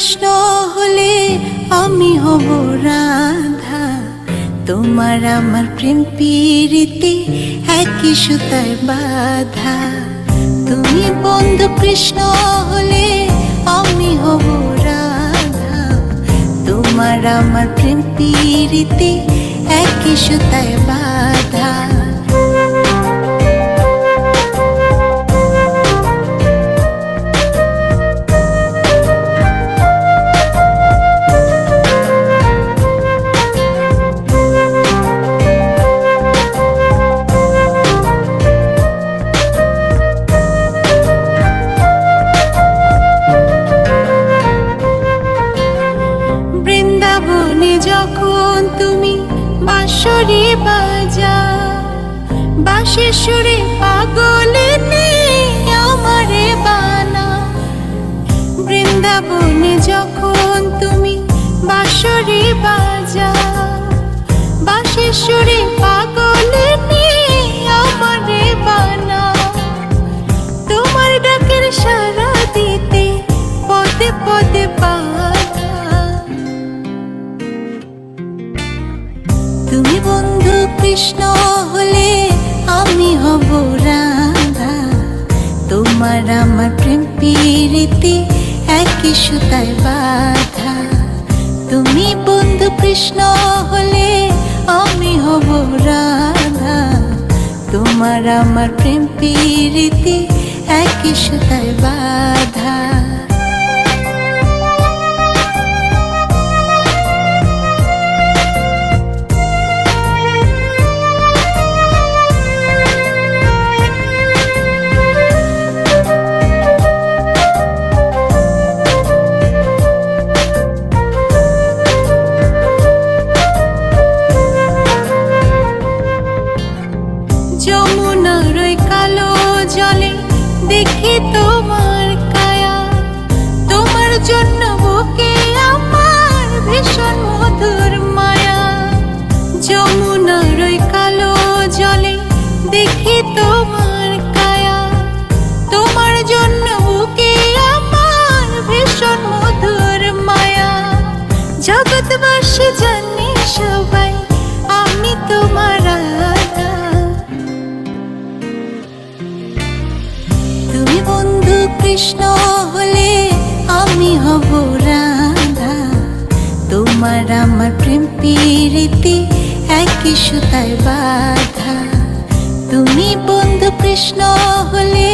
কৃষ্ণ হলে আমি হব রাধা। তোমার আমার প্রেম প্রীতি একই সুতায় বাঁধা। তুমি বন্ধু কৃষ্ণ হলে আমি হব রাধা। তোমার আমার প্রেম প্রীতি একই সুতায় বাঁধা। বৃন্দাবনে যখন তুমি বাঁশরি বাজাও, বাঁশির সুরে পাগলে আমারে বানাও। বৃন্দাবনে যখন তুমি বাঁশরি বাজাও, বাঁশির সুরে পাগলে আমারে বানাও। তোমার ডাকের সাড়া দিতে পদে পদে তুমি বন্ধু কৃষ্ণ হলে আমি হব রাধা। তোমার আমার প্রেম প্রীতি একই সুতায় বাঁধা। তুমি বন্ধু কৃষ্ণ হলে আমি হব রাধা। তোমার আমার প্রেম প্রীতি একই সুতায় বাঁধা। যমুনার ওই কালো জলে দেখি তোমার কায়া। তোমার জন্য বুকে আমার ভীষণ মধুর মায়া। যমুনার ওই কালো জলে দেখি তোমার কায়া। তোমার জন্য বুকে আমার ভীষণ মধুর মায়া। জগৎবাসী জানে সবাই আমি তোমার রাধা। তুমি বন্ধু কৃষ্ণ হলে আমি হব রাধা। তোমার আমার প্রেম প্রীতি একই সুতায় বাঁধা। তুমি বন্ধু কৃষ্ণ হলে